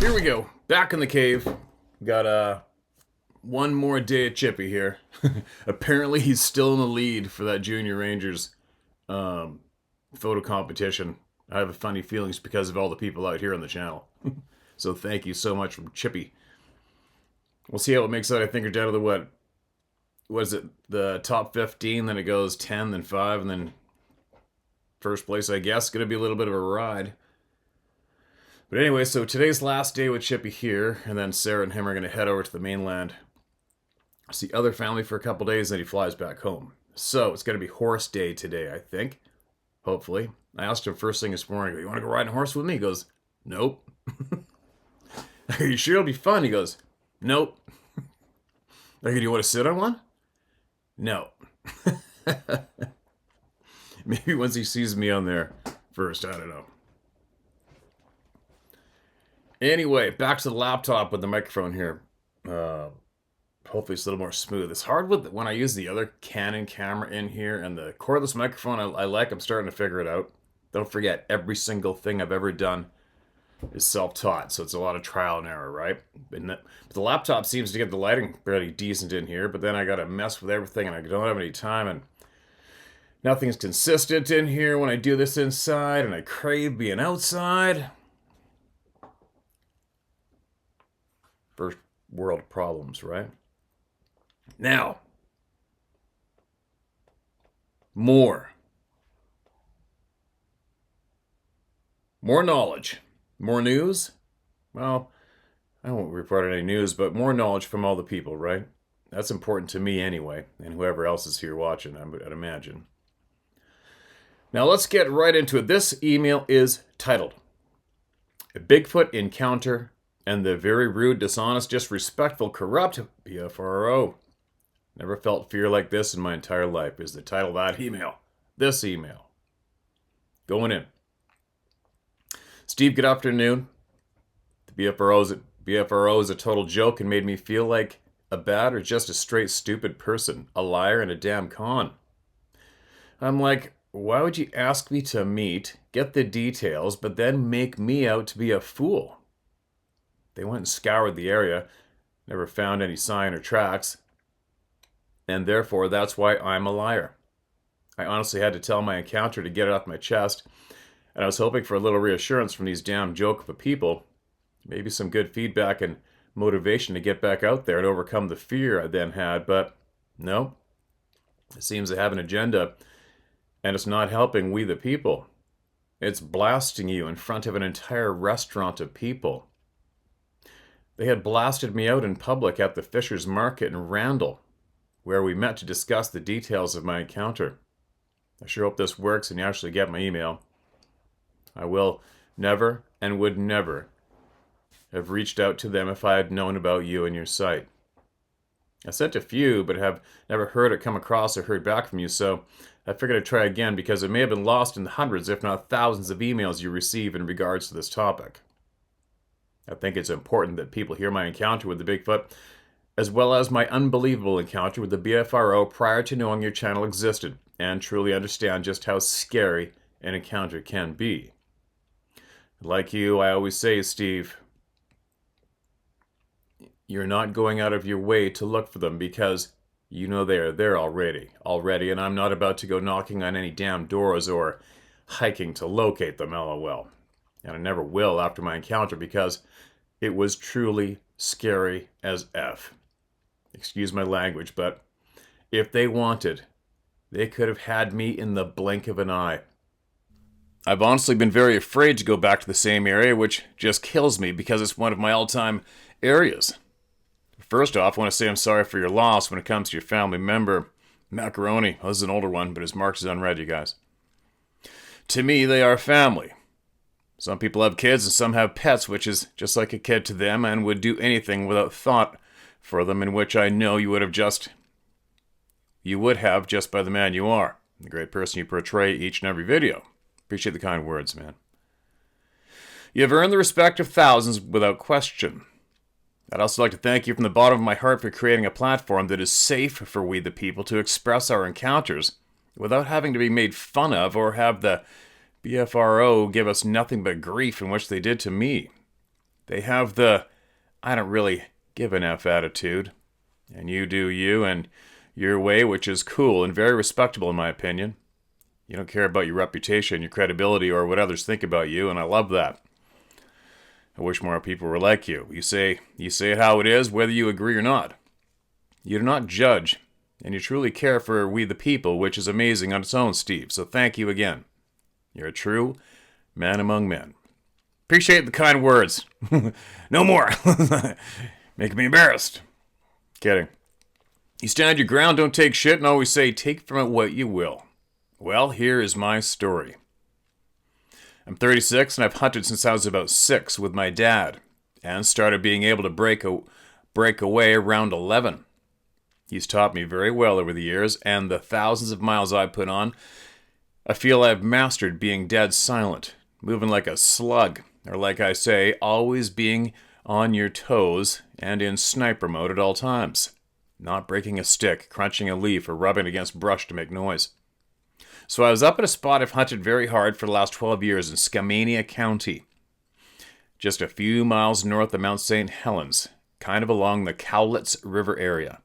Here we go. Back in the cave. Got one more day at Chippy here. Apparently he's still in the lead for that Junior Rangers um, photo competition. I have a funny feelings because of all the people out here on the channel. So thank you so much from Chippy. We'll see how it makes out. I think we're down to the what is it? The top 15, then it goes 10, then 5, and then first place, I guess. Gonna be a little bit of a ride. But anyway, so today's last day with Chippy here, and then Sarah and him are gonna head over to the mainland, see other family for a couple days, and then he flies back home. So it's gonna be horse day today, I think. Hopefully. I asked him first thing this morning, you wanna go riding a horse with me? He goes, nope. Are you sure it'll be fun? He goes, nope. Do you want to sit on one? No. Maybe once he sees me on there first, I don't know. Anyway, back to the laptop with the microphone here. Hopefully it's a little more smooth. It's hard with when I use the other Canon camera in here, and the cordless microphone I'm starting to figure it out. Don't forget, every single thing I've ever done is self-taught, so it's a lot of trial and error, right? But the laptop seems to get the lighting pretty decent in here, but then I gotta mess with everything, and I don't have any time, and nothing's consistent in here when I do this inside, and I crave being outside. First world problems, right? Now, more knowledge. More news? Well, I won't report any news, but more knowledge from all the people, right? That's important to me anyway, and whoever else is here watching, I'd imagine. Now let's get right into it. This email is titled, A Bigfoot Encounter and the Very Rude, Dishonest, Disrespectful, Corrupt BFRO. Never felt fear like this in my entire life is the title of that email. This email. Going in. Steve, good afternoon. The BFRO is a total joke and made me feel like a bad or just a straight stupid person, a liar and a damn con. I'm like, why would you ask me to meet, get the details, but then make me out to be a fool? They went and scoured the area, never found any sign or tracks, and therefore that's why I'm a liar. I honestly had to tell my encounter to get it off my chest, and I was hoping for a little reassurance from these damn joke of a people. Maybe some good feedback and motivation to get back out there and overcome the fear I then had, but no. It seems to have an agenda, and it's not helping we the people. It's blasting you in front of an entire restaurant of people. They had blasted me out in public at the Fisher's Market in Randall, where we met to discuss the details of my encounter. I sure hope this works and you actually get my email. I will never and would never have reached out to them if I had known about you and your site. I sent a few, but have never heard or come across or heard back from you, so I figured I'd try again because it may have been lost in the hundreds, if not thousands, of emails you receive in regards to this topic. I think it's important that people hear my encounter with the Bigfoot, as well as my unbelievable encounter with the BFRO prior to knowing your channel existed, and truly understand just how scary an encounter can be. Like you, I always say, Steve, you're not going out of your way to look for them because you know they're there already, and I'm not about to go knocking on any damn doors or hiking to locate them, lol. And I never will after my encounter because it was truly scary as F. Excuse my language, but if they wanted, they could have had me in the blink of an eye. I've honestly been very afraid to go back to the same area, which just kills me because it's one of my all-time areas. First off, I want to say I'm sorry for your loss when it comes to your family member, Macaroni. Well, this is an older one, but his mark is unread, you guys. To me, they are family. Some people have kids and some have pets, which is just like a kid to them and would do anything without thought for them, in which I know you would have just by the man you are, the great person you portray each and every video. Appreciate the kind words, man. You have earned the respect of thousands without question. I'd also like to thank you from the bottom of my heart for creating a platform that is safe for we the people to express our encounters without having to be made fun of or have the BFRO give us nothing but grief in which they did to me. They have the I don't really give an F attitude. And you do you and your way, which is cool and very respectable in my opinion. You don't care about your reputation, your credibility, or what others think about you, and I love that. I wish more people were like you. You say it how it is, whether you agree or not. You do not judge, and you truly care for we the people, which is amazing on its own, Steve. So thank you again. You're a true man among men. Appreciate the kind words. No more. Making me embarrassed. Kidding. You stand your ground, don't take shit, and always say, take from it what you will. Well, here is my story. I'm 36, and I've hunted since I was about 6 with my dad, and started being able to break away around 11. He's taught me very well over the years, and the thousands of miles I've put on, I feel I've mastered being dead silent, moving like a slug, or like I say, always being on your toes and in sniper mode at all times. Not breaking a stick, crunching a leaf, or rubbing against brush to make noise. So I was up at a spot I've hunted very hard for the last 12 years in Skamania County, just a few miles north of Mount St. Helens, kind of along the Cowlitz River area.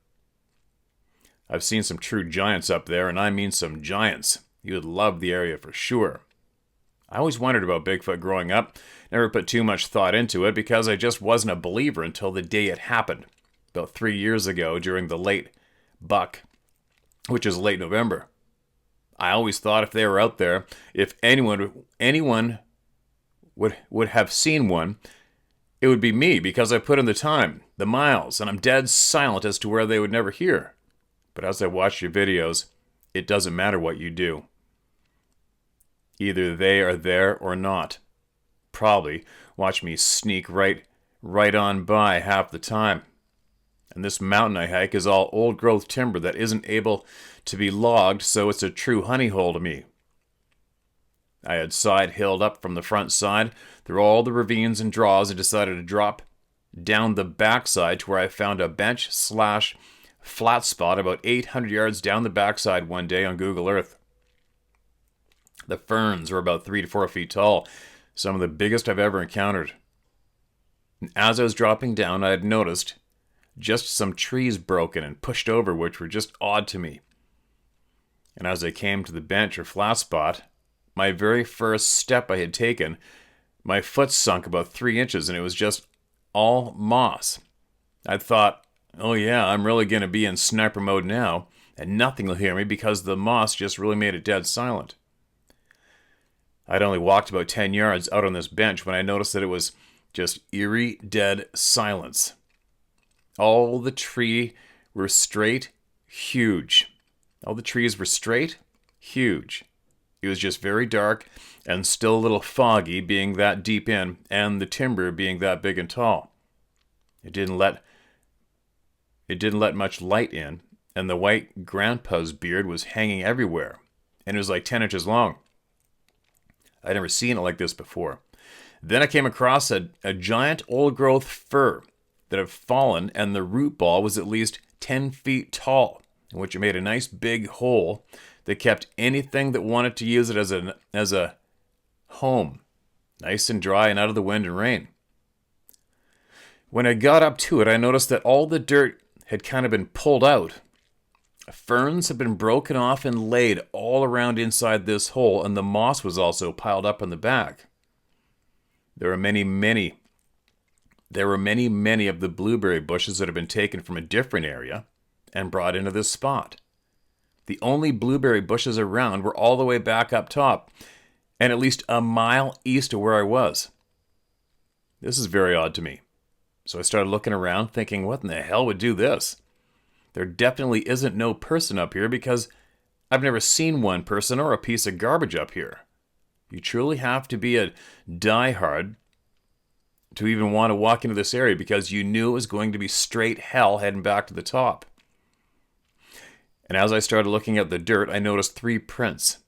I've seen some true giants up there, and I mean some giants. You would love the area for sure. I always wondered about Bigfoot growing up, never put too much thought into it because I just wasn't a believer until the day it happened, about 3 years ago during the late buck, which is late November. I always thought if they were out there, if anyone would have seen one, it would be me because I put in the time, the miles, and I'm dead silent as to where they would never hear. But as I watch your videos, it doesn't matter what you do. Either they are there or not. Probably watch me sneak right on by half the time. And this mountain I hike is all old-growth timber that isn't able to be logged, so it's a true honey hole to me. I had side-hilled up from the front side through all the ravines and draws and decided to drop down the backside to where I found a bench/flat spot about 800 yards down the backside one day on Google Earth. The ferns were about 3 to 4 feet tall, some of the biggest I've ever encountered. And as I was dropping down, I had noticed just some trees broken and pushed over, which were just odd to me. And as I came to the bench or flat spot, my very first step I had taken, my foot sunk about 3 inches and it was just all moss. I thought, oh yeah, I'm really going to be in sniper mode now, and nothing will hear me because the moss just really made it dead silent. I'd only walked about 10 yards out on this bench when I noticed that it was just eerie, dead silence. All the trees were straight, huge. All the trees were straight, huge. It was just very dark and still a little foggy being that deep in, and the timber being that big and tall. It didn't let much light in, and the white grandpa's beard was hanging everywhere, and it was like 10 inches long. I'd never seen it like this before. Then I came across a giant old-growth fir that had fallen, and the root ball was at least 10 feet tall, in which it made a nice big hole that kept anything that wanted to use it as a home, nice and dry and out of the wind and rain. When I got up to it, I noticed that all the dirt had kind of been pulled out. Ferns had been broken off and laid all around inside this hole, and the moss was also piled up in the back. There were many of the blueberry bushes that had been taken from a different area and brought into this spot. The only blueberry bushes around were all the way back up top, and at least a mile east of where I was. This is very odd to me. So I started looking around, thinking, what in the hell would do this? There definitely isn't no person up here because I've never seen one person or a piece of garbage up here. You truly have to be a diehard to even want to walk into this area because you knew it was going to be straight hell heading back to the top. And as I started looking at the dirt, I noticed 3 prints.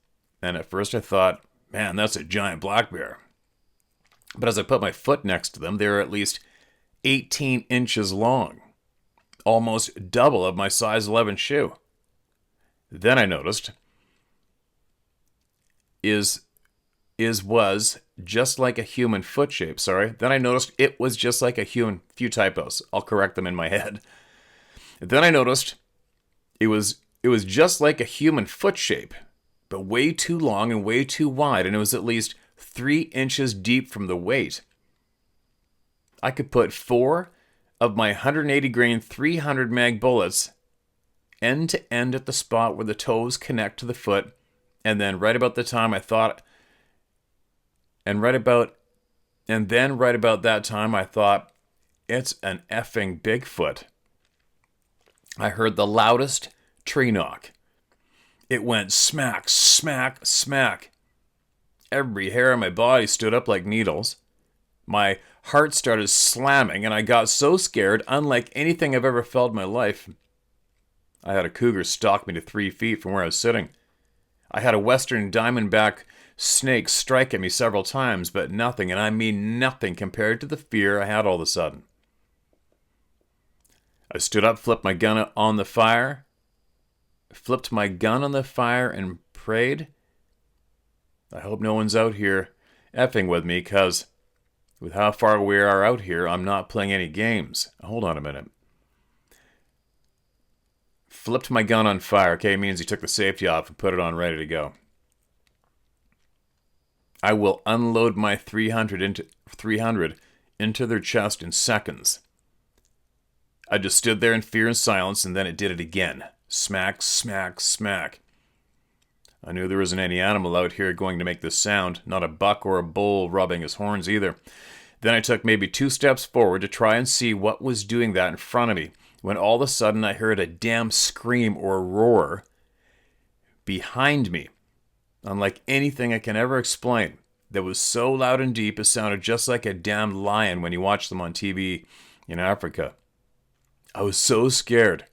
And at first I thought, man, that's a giant black bear. But as I put my foot next to them, they were at least 18 inches long, almost double of my size 11 shoe. Then I noticed is was just like a human foot shape. Sorry. Then I noticed it was just like a human. Few typos. I'll correct them in my head. Then I noticed it was just like a human foot shape, but way too long and way too wide, and it was at least 3 inches deep from the weight. I could put 4 of my 180 grain 300 mag bullets end to end at the spot where the toes connect to the foot, and then right about the time I thought, and then right about that time I thought, it's an effing Bigfoot. I heard the loudest tree knock. It went smack, smack, smack. Every hair on my body stood up like needles. My heart started slamming, and I got so scared, unlike anything I've ever felt in my life. I had a cougar stalk me to 3 feet from where I was sitting. I had a western diamondback snake strike at me several times, but nothing, and I mean nothing, compared to the fear I had all of a sudden. I stood up, flipped my gun on the fire, and prayed, I hope no one's out here effing with me, because with how far we are out here, I'm not playing any games. Hold on a minute. Flipped my gun on fire. Okay, it means he took the safety off and put it on ready to go. I will unload my 300 into their chest in seconds. I just stood there in fear and silence, and then it did it again. Smack, smack, smack. I knew there wasn't any animal out here going to make this sound, not a buck or a bull rubbing his horns either. Then I took maybe 2 steps forward to try and see what was doing that in front of me, when all of a sudden I heard a damn scream or roar behind me, unlike anything I can ever explain, that was so loud and deep it sounded just like a damned lion when you watch them on TV in Africa. I was so scared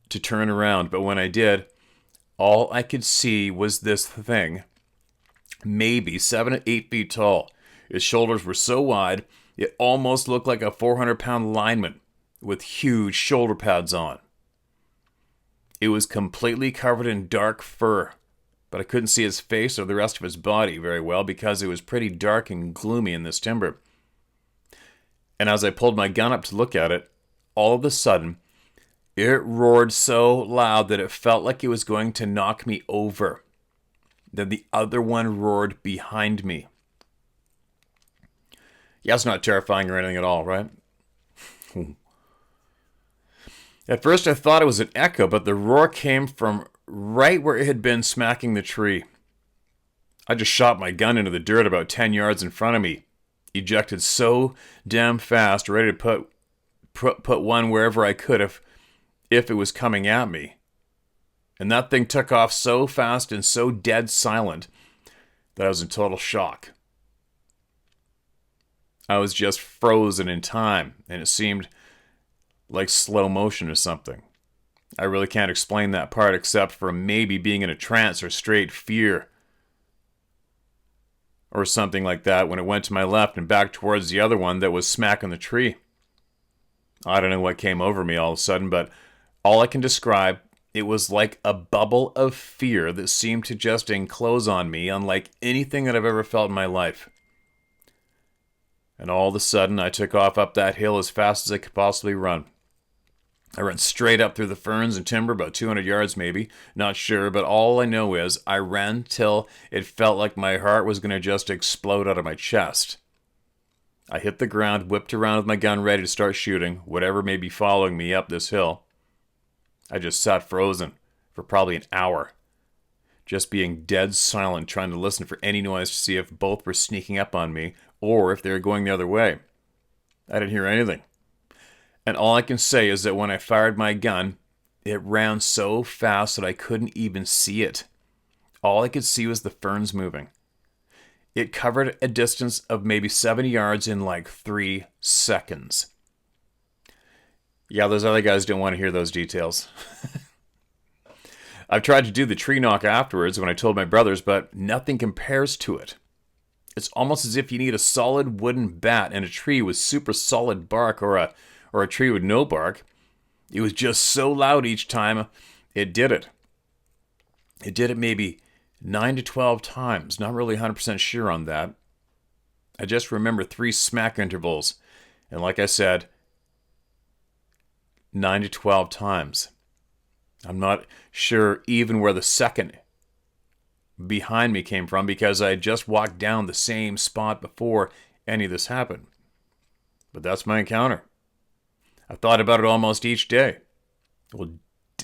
to turn around, but when I did, all I could see was this thing, maybe 7 to 8 feet tall. His shoulders were so wide, it almost looked like a 400-pound lineman with huge shoulder pads on. It was completely covered in dark fur, but I couldn't see his face or the rest of his body very well because it was pretty dark and gloomy in this timber. And as I pulled my gun up to look at it, all of a sudden, it roared so loud that it felt like it was going to knock me over. Then the other one roared behind me. Yeah, it's not terrifying or anything at all, right? At first I thought it was an echo, but the roar came from right where it had been smacking the tree. I just shot my gun into the dirt about 10 yards in front of me, ejected so damn fast, ready to put one wherever I could if it was coming at me. And that thing took off so fast and so dead silent that I was in total shock. I was just frozen in time, and it seemed like slow motion or something. I really can't explain that part except for maybe being in a trance or straight fear or something like that when it went to my left and back towards the other one that was smacking the tree. I don't know what came over me all of a sudden, but all I can describe, it was like a bubble of fear that seemed to just enclose on me, unlike anything that I've ever felt in my life. And all of a sudden, I took off up that hill as fast as I could possibly run. I ran straight up through the ferns and timber, about 200 yards maybe, not sure, but all I know is I ran till it felt like my heart was going to just explode out of my chest. I hit the ground, whipped around with my gun ready to start shooting, whatever may be following me up this hill. I just sat frozen for probably an hour, just being dead silent, trying to listen for any noise to see if both were sneaking up on me or if they were going the other way. I didn't hear anything. And all I can say is that when I fired my gun, it ran so fast that I couldn't even see it. All I could see was the ferns moving. It covered a distance of maybe 70 yards in like 3 seconds. Yeah, those other guys didn't want to hear those details. I've tried to do the tree knock afterwards when I told my brothers, but nothing compares to it. It's almost as if you need a solid wooden bat and a tree with super solid bark or a tree with no bark. It was just so loud each time it did it. It did it maybe 9 to 12 times. Not really 100% sure on that. I just remember 3 smack intervals. And like I said, 9 to 12 times. I'm not sure even where the second behind me came from because I had just walked down the same spot before any of this happened. But that's my encounter. I thought about it almost each day.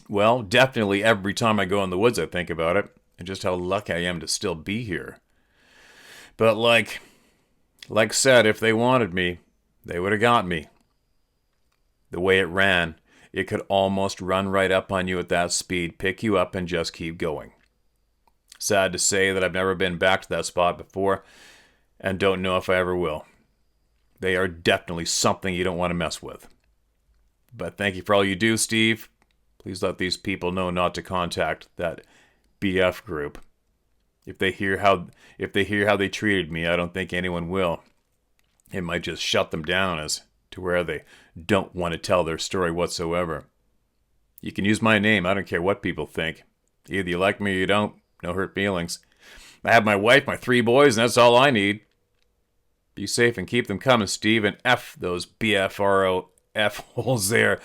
Well, definitely every time I go in the woods I think about it and just how lucky I am to still be here. But like said, if they wanted me, they would have got me. The way it ran, it could almost run right up on you at that speed, pick you up, and just keep going. Sad to say that I've never been back to that spot before and don't know if I ever will. They are definitely something you don't want to mess with. But thank you for all you do, Steve. Please let these people know not to contact that BF group. If they hear how they treated me, I don't think anyone will. It might just shut them down as to where they don't want to tell their story whatsoever. You can use my name. I don't care what people think. Either you like me or you don't. No hurt feelings. I have my wife, my 3 boys, and that's all I need. Be safe and keep them coming, Steve, and F those BFRO F-holes there.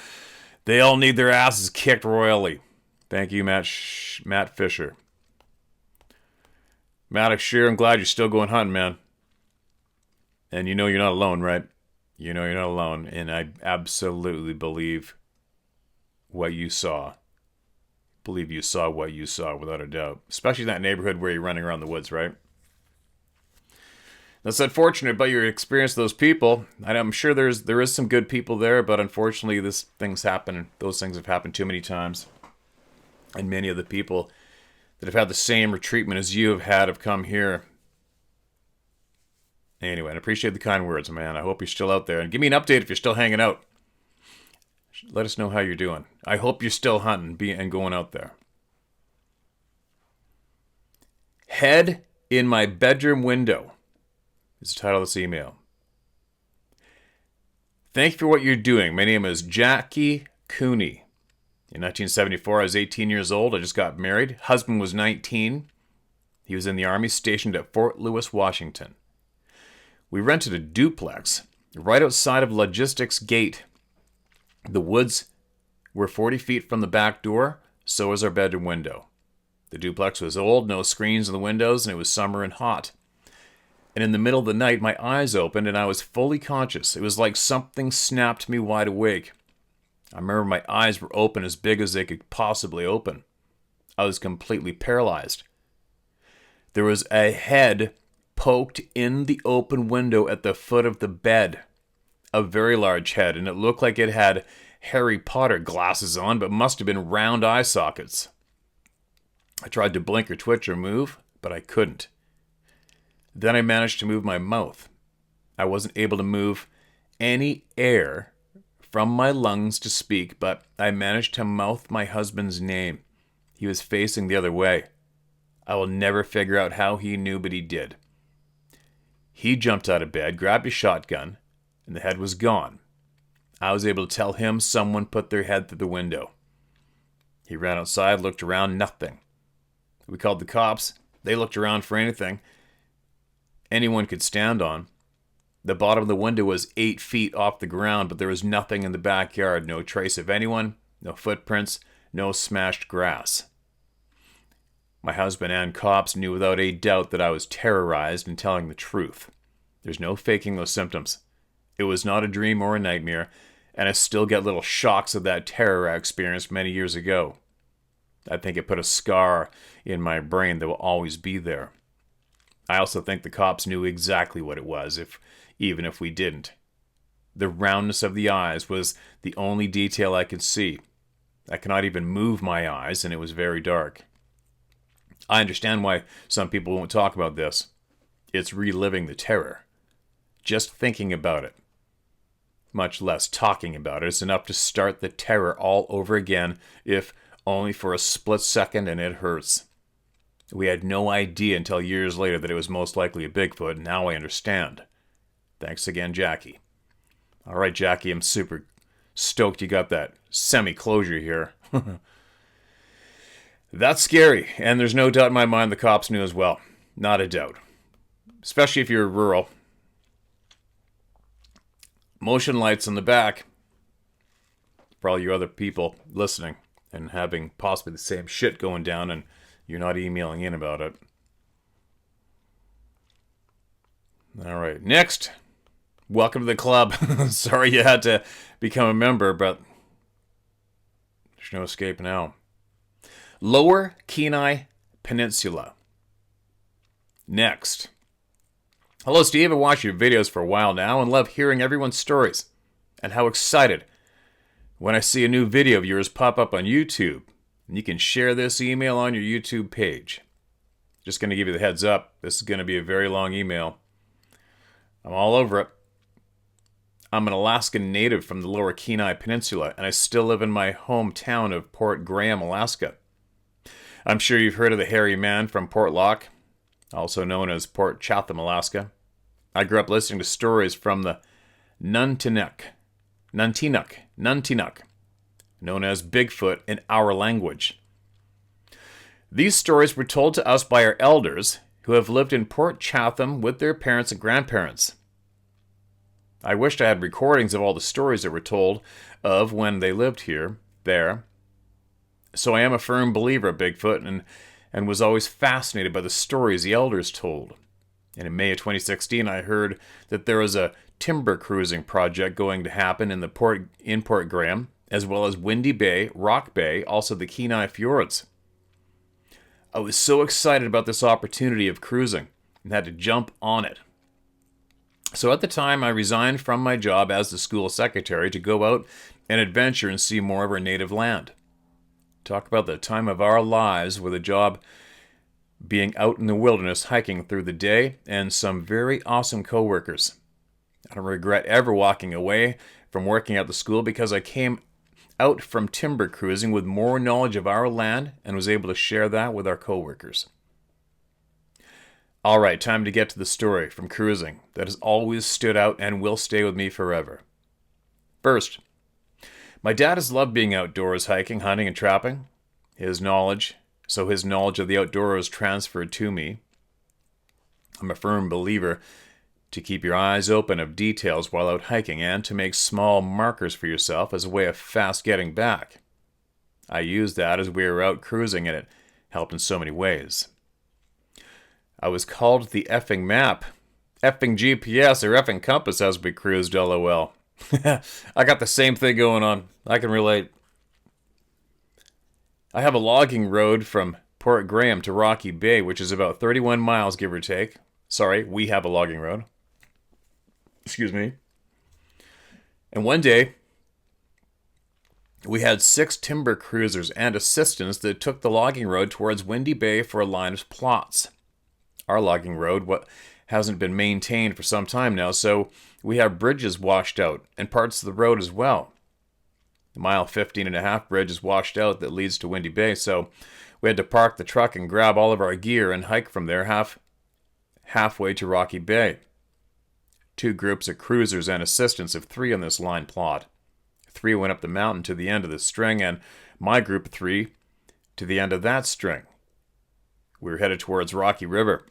They all need their asses kicked royally. Thank you, Matt Fisher. Matt, sure, I'm glad you're still going hunting, man. And you know you're not alone, right? You know you're not alone, and I absolutely believe what you saw. Believe you saw what you saw, without a doubt. Especially in that neighborhood where you're running around the woods, right? That's unfortunate about your experience with those people. I'm sure there is some good people there, but unfortunately those things have happened too many times. And many of the people that have had the same treatment as you have come here. Anyway, I appreciate the kind words, man. I hope you're still out there. And give me an update if you're still hanging out. Let us know how you're doing. I hope you're still hunting and going out there. Head in my bedroom window is the title of this email. Thank you for what you're doing. My name is Jackie Cooney. In 1974, I was 18 years old. I just got married. Husband was 19. He was in the Army, stationed at Fort Lewis, Washington. We rented a duplex right outside of Logistics Gate. The woods were 40 feet from the back door, so was our bedroom window. The duplex was old, no screens in the windows, and it was summer and hot. And in the middle of the night, my eyes opened and I was fully conscious. It was like something snapped me wide awake. I remember my eyes were open as big as they could possibly open. I was completely paralyzed. There was a head poked in the open window at the foot of the bed. A very large head, and it looked like it had Harry Potter glasses on, but must have been round eye sockets. I tried to blink or twitch or move, but I couldn't. Then I managed to move my mouth. I wasn't able to move any air from my lungs to speak, but I managed to mouth my husband's name. He was facing the other way. I will never figure out how he knew, but he did. He jumped out of bed, grabbed a shotgun, and the head was gone. I was able to tell him someone put their head through the window. He ran outside, looked around, nothing. We called the cops. They looked around for anything anyone could stand on. The bottom of the window was 8 feet off the ground, but there was nothing in the backyard. No trace of anyone, no footprints, no smashed grass. My husband and cops knew without a doubt that I was terrorized and telling the truth. There's no faking those symptoms. It was not a dream or a nightmare, and I still get little shocks of that terror I experienced many years ago. I think it put a scar in my brain that will always be there. I also think the cops knew exactly what it was, even if we didn't. The roundness of the eyes was the only detail I could see. I cannot even move my eyes, and it was very dark. I understand why some people won't talk about this. It's reliving the terror. Just thinking about it, much less talking about it, is enough to start the terror all over again, if only for a split second, and it hurts. We had no idea until years later that it was most likely a Bigfoot, and now I understand. Thanks again, Jackie. All right, Jackie, I'm super stoked you got that semi-closure here. That's scary, and there's no doubt in my mind the cops knew as well. Not a doubt. Especially if you're rural. Motion lights in the back for all you other people listening and having possibly the same shit going down and you're not emailing in about it. All right, next. Welcome to the club. Sorry you had to become a member, but there's no escape now. Lower Kenai Peninsula. Next. Hello, Steve. I've watched your videos for a while now and love hearing everyone's stories and how excited when I see a new video of yours pop up on YouTube. And you can share this email on your YouTube page. Just going to give you the heads up. This is going to be a very long email. I'm all over it. I'm an Alaskan native from the Lower Kenai Peninsula, and I still live in my hometown of Port Graham, Alaska. I'm sure you've heard of the hairy man from Port Locke, also known as Port Chatham, Alaska. I grew up listening to stories from the Nuntinuk, known as Bigfoot in our language. These stories were told to us by our elders who have lived in Port Chatham with their parents and grandparents. I wished I had recordings of all the stories that were told of when they lived there. So I am a firm believer of Bigfoot and was always fascinated by the stories the elders told. And in May of 2016, I heard that there was a timber cruising project going to happen in Port Graham, as well as Windy Bay, Rock Bay, also the Kenai Fjords. I was so excited about this opportunity of cruising and had to jump on it. So at the time, I resigned from my job as the school secretary to go out and adventure and see more of our native land. Talk about the time of our lives with a job being out in the wilderness hiking through the day and some very awesome coworkers. I don't regret ever walking away from working at the school because I came out from timber cruising with more knowledge of our land and was able to share that with our coworkers. All right, time to get to the story from cruising that has always stood out and will stay with me forever. First, my dad has loved being outdoors, hiking, hunting, and trapping. His knowledge of the outdoors transferred to me. I'm a firm believer to keep your eyes open of details while out hiking and to make small markers for yourself as a way of fast getting back. I used that as we were out cruising and it helped in so many ways. I was called the effing map, effing GPS, or effing compass as we cruised, LOL. I got the same thing going on. I can relate. I have a logging road from Port Graham to Rocky Bay, which is about 31 miles, give or take. Sorry, we have a logging road. Excuse me. And one day, we had 6 timber cruisers and assistants that took the logging road towards Windy Bay for a line of plots. Our logging road hasn't been maintained for some time now, so we have bridges washed out and parts of the road as well. The mile 15.5 bridge is washed out that leads to Windy Bay, so we had to park the truck and grab all of our gear and hike from there halfway to Rocky Bay. 2 groups of cruisers and assistants of 3 on this line plot. 3 went up the mountain to the end of the string, and my group of 3 to the end of that string. We were headed towards Rocky River.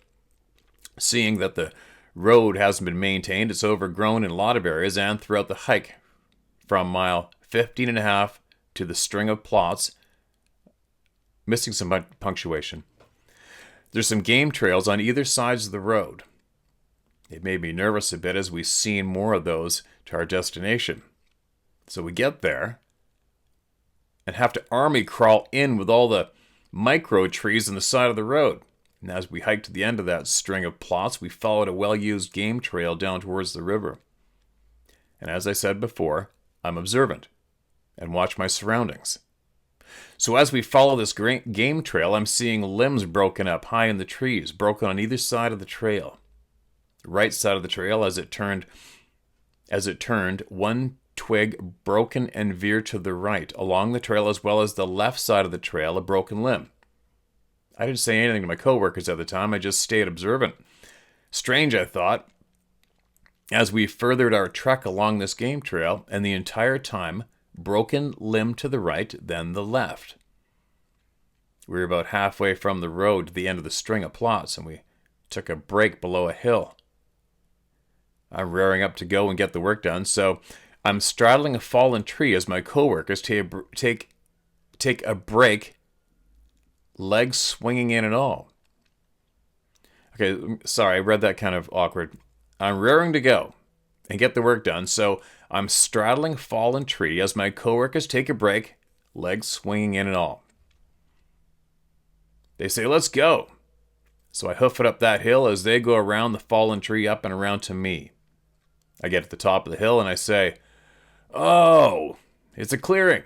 Seeing that the road hasn't been maintained, it's overgrown in a lot of areas, and throughout the hike from mile 15.5 to the string of plots, missing some punctuation. There's some game trails on either sides of the road. It made me nervous a bit as we've seen more of those to our destination. So we get there and have to army crawl in with all the micro trees on the side of the road. And as we hiked to the end of that string of plots, we followed a well-used game trail down towards the river. And as I said before, I'm observant and watch my surroundings. So as we follow this great game trail, I'm seeing limbs broken up high in the trees, broken on either side of the trail. The right side of the trail, as it turned, one twig broken and veered to the right along the trail, as well as the left side of the trail, a broken limb. I didn't say anything to my coworkers at the time. I just stayed observant. Strange, I thought, as we furthered our trek along this game trail, and the entire time, broken limb to the right, then the left. We were about halfway from the road to the end of the string of plots, and we took a break below a hill. I'm raring up to go and get the work done, so I'm straddling a fallen tree as my coworkers take a break, legs swinging in and all. Okay, sorry, I read that kind of awkward. I'm raring to go and get the work done, so I'm straddling a fallen tree as my coworkers take a break, legs swinging in and all. They say, let's go. So I hoof it up that hill as they go around the fallen tree up and around to me. I get to the top of the hill and I say, oh, it's a clearing.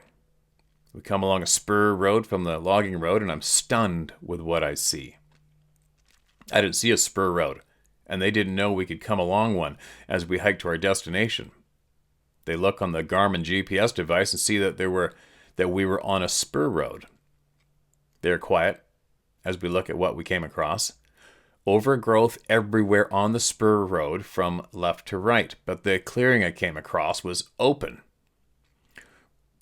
We come along a spur road from the logging road and I'm stunned with what I see. I didn't see a spur road, and they didn't know we could come along one as we hiked to our destination. They look on the Garmin GPS device and see that we were on a spur road. They're quiet as we look at what we came across. Overgrowth everywhere on the spur road from left to right, but the clearing I came across was open.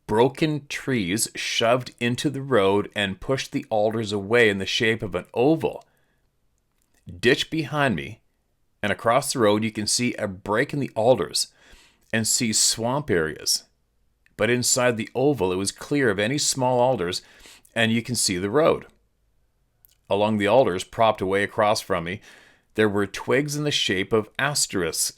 Broken trees shoved into the road and pushed the alders away in the shape of an oval. Ditch behind me, and across the road you can see a break in the alders and see swamp areas. But inside the oval it was clear of any small alders and you can see the road. Along the alders propped away across from me, there were twigs in the shape of asterisks.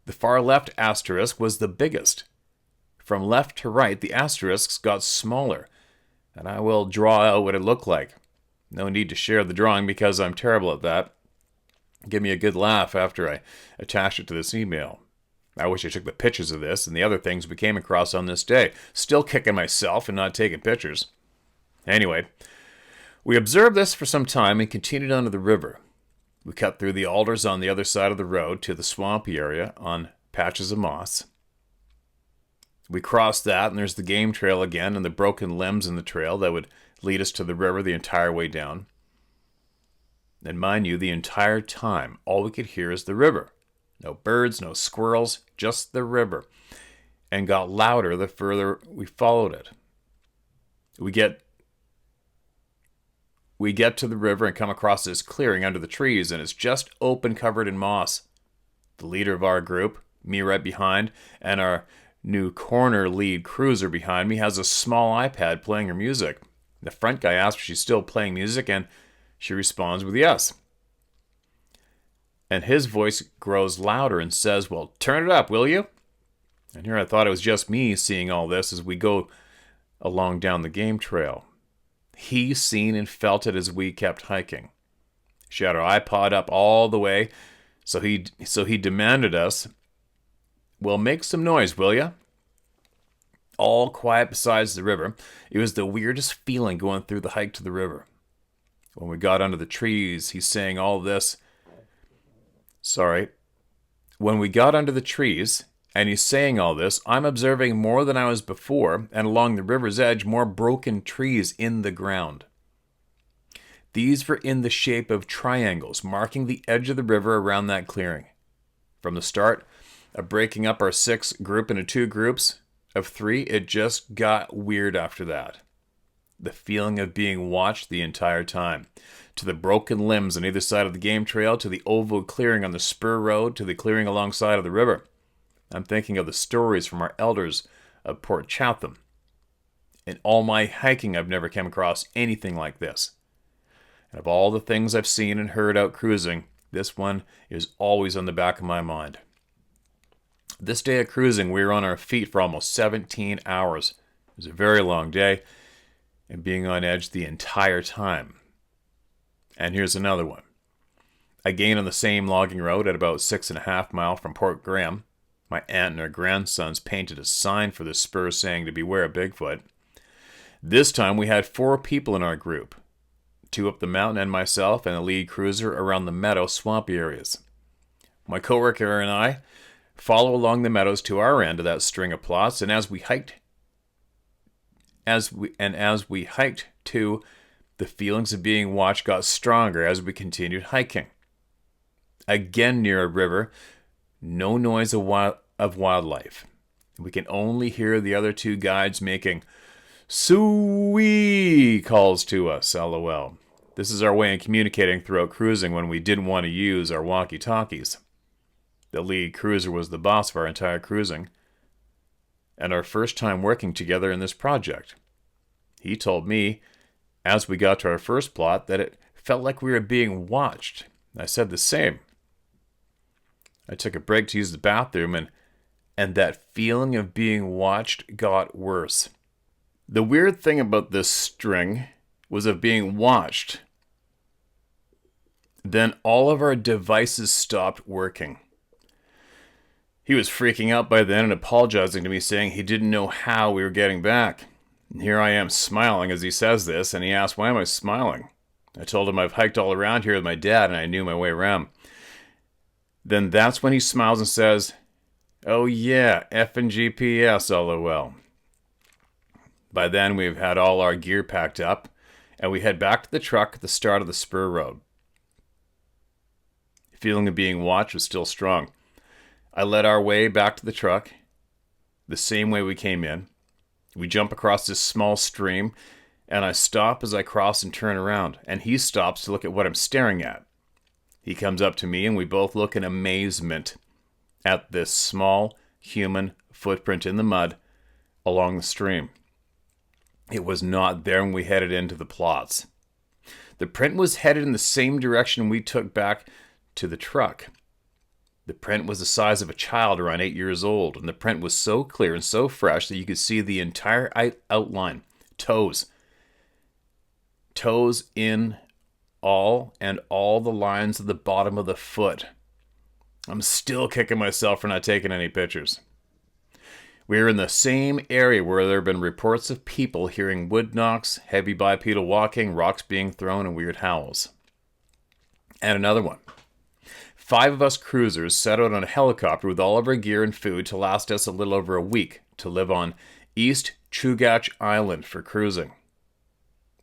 The far left asterisk was the biggest. From left to right, the asterisks got smaller, and I will draw out what it looked like. No need to share the drawing because I'm terrible at that. Give me a good laugh after I attach it to this email. I wish I took the pictures of this and the other things we came across on this day. Still kicking myself and not taking pictures. Anyway, we observed this for some time and continued on to the river. We cut through the alders on the other side of the road to the swampy area on patches of moss. We crossed that, and there's the game trail again and the broken limbs in the trail that would lead us to the river the entire way down. And mind you, the entire time, all we could hear is the river. No birds, no squirrels, just the river. And got louder the further we followed it. We get to the river and come across this clearing under the trees, and it's just open, covered in moss. The leader of our group, me right behind, and our new corner lead cruiser behind me has a small iPad playing her music. The front guy asks if she's still playing music, and she responds with yes. And his voice grows louder and says, well, turn it up, will you? And here I thought it was just me seeing all this as we go along down the game trail. He seen and felt it as we kept hiking. She had her iPod up all the way, so he demanded us, well, make some noise, will ya? All quiet besides the river. It was the weirdest feeling going through the hike to the river. When we got under the trees, he's saying all this. When we got under the trees, and he's saying all this, I'm observing more than I was before, and along the river's edge, more broken trees in the ground. These were in the shape of triangles, marking the edge of the river around that clearing. From the start of breaking up our 6 group into 2 groups of 3, it just got weird after that. The feeling of being watched the entire time. To the broken limbs on either side of the game trail, to the oval clearing on the spur road, to the clearing alongside of the river. I'm thinking of the stories from our elders of Port Chatham. In all my hiking, I've never come across anything like this. And of all the things I've seen and heard out cruising, this one is always on the back of my mind. This day of cruising, we were on our feet for almost 17 hours. It was a very long day, and being on edge the entire time. And here's another one. Again on the same logging road at about 6.5 miles from Port Graham. My aunt and her grandsons painted a sign for the spur saying to beware of Bigfoot. This time we had 4 people in our group. 2 up the mountain and myself and a lead cruiser around the meadow swampy areas. My coworker and I follow along the meadows to our end of that string of plots, and as we hiked too, the feelings of being watched got stronger as we continued hiking. Again near a river, no noise of wildlife. We can only hear the other 2 guides making Sui calls to us, lol. This is our way of communicating throughout cruising when we didn't want to use our walkie-talkies. The lead cruiser was the boss of our entire cruising, and our first time working together in this project. He told me, as we got to our first plot, that it felt like we were being watched. I said the same. I took a break to use the bathroom, and that feeling of being watched got worse. The weird thing about this string was of being watched. Then all of our devices stopped working. He was freaking out by then and apologizing to me, saying he didn't know how we were getting back. And here I am smiling as he says this, and he asked, why am I smiling? I told him I've hiked all around here with my dad and I knew my way around. Then that's when he smiles and says, oh yeah, effing GPS, lol. By then we've had all our gear packed up, and we head back to the truck at the start of the spur road. The feeling of being watched was still strong. I led our way back to the truck, the same way we came in. We jump across this small stream, and I stop as I cross and turn around, and he stops to look at what I'm staring at. He comes up to me, and we both look in amazement at this small human footprint in the mud along the stream. It was not there when we headed into the plots. The print was headed in the same direction we took back to the truck. The print was the size of a child around 8 years old, and the print was so clear and so fresh that you could see the entire outline. Toes. Toes in all, and all the lines at the bottom of the foot. I'm still kicking myself for not taking any pictures. We were in the same area where there have been reports of people hearing wood knocks, heavy bipedal walking, rocks being thrown, and weird howls. And another one. 5 of us cruisers set out on a helicopter with all of our gear and food to last us a little over a week to live on East Chugach Island for cruising.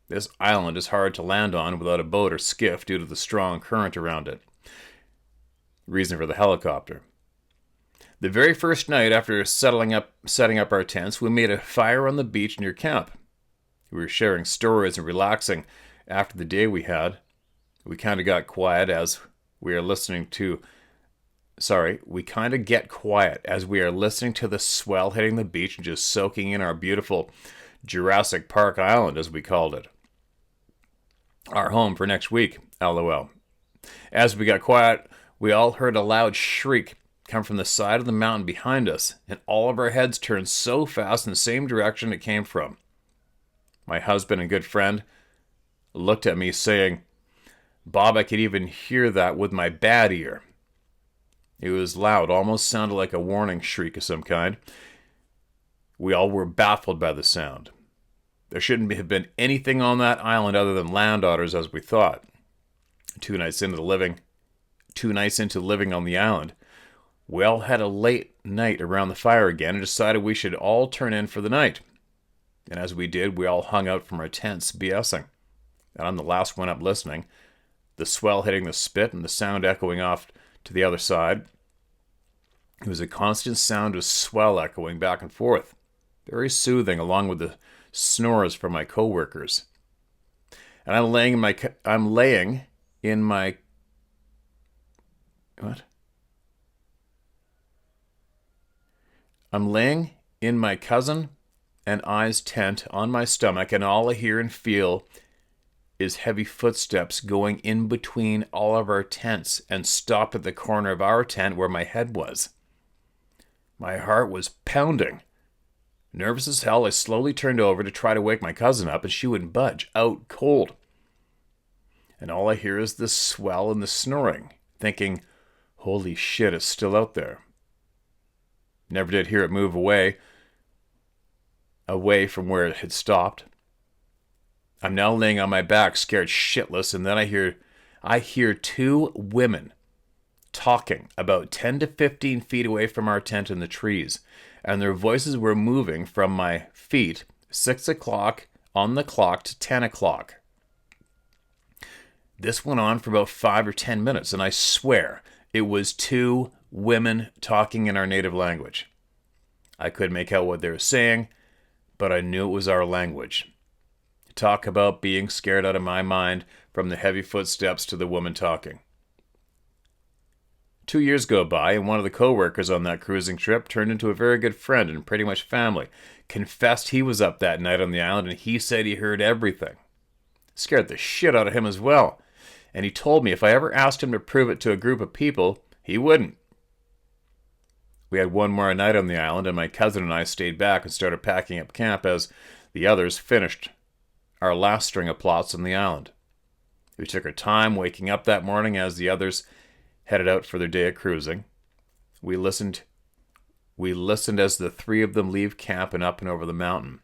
This island is hard to land on without a boat or skiff due to the strong current around it. Reason for the helicopter. The very first night after setting up our tents, we made a fire on the beach near camp. We were sharing stories and relaxing after the day we had. We kind of got quiet as we are listening to... we kind of get quiet as we are listening to the swell hitting the beach and just soaking in our beautiful Jurassic Park Island, as we called it. Our home for next week, lol. As we got quiet, we all heard a loud shriek come from the side of the mountain behind us, and all of our heads turned so fast in the same direction it came from. My husband and good friend looked at me saying, Bob, I could even hear that with my bad ear. It was loud, almost sounded like a warning shriek of some kind. We all were baffled by the sound. There shouldn't have been anything on that island other than land otters, as we thought. 2 nights into living on the island, we all had a late night around the fire again and decided we should all turn in for the night. And as we did, we all hung out from our tents BSing. And I'm the last one up listening. The swell hitting the spit and the sound echoing off to the other side. It was a constant sound of swell echoing back and forth. Very soothing, along with the snores from my co-workers. And I'm laying in my cousin and I's tent on my stomach, and all I hear and feel is heavy footsteps going in between all of our tents and stopped at the corner of our tent where my head was. My heart was pounding. Nervous as hell, I slowly turned over to try to wake my cousin up, and she wouldn't budge, out cold. And all I hear is the swell and the snoring, thinking, holy shit, it's still out there. Never did hear it move away from where it had stopped. I'm now laying on my back, scared shitless, and then I hear 2 women talking about 10 to 15 feet away from our tent in the trees, and their voices were moving from my feet 6 o'clock on the clock to 10 o'clock. This went on for about 5 or 10 minutes, and I swear it was 2 women talking in our native language. I couldn't make out what they were saying, but I knew it was our language. Talk about being scared out of my mind, from the heavy footsteps to the woman talking. 2 years go by, and one of the co-workers on that cruising trip turned into a very good friend and pretty much family. Confessed he was up that night on the island, and he said he heard everything. Scared the shit out of him as well. And he told me if I ever asked him to prove it to a group of people, he wouldn't. We had one more night on the island, and my cousin and I stayed back and started packing up camp as the others finished our last string of plots on the island. We took our time waking up that morning as the others headed out for their day of cruising. We listened as the three of them leave camp and up and over the mountain.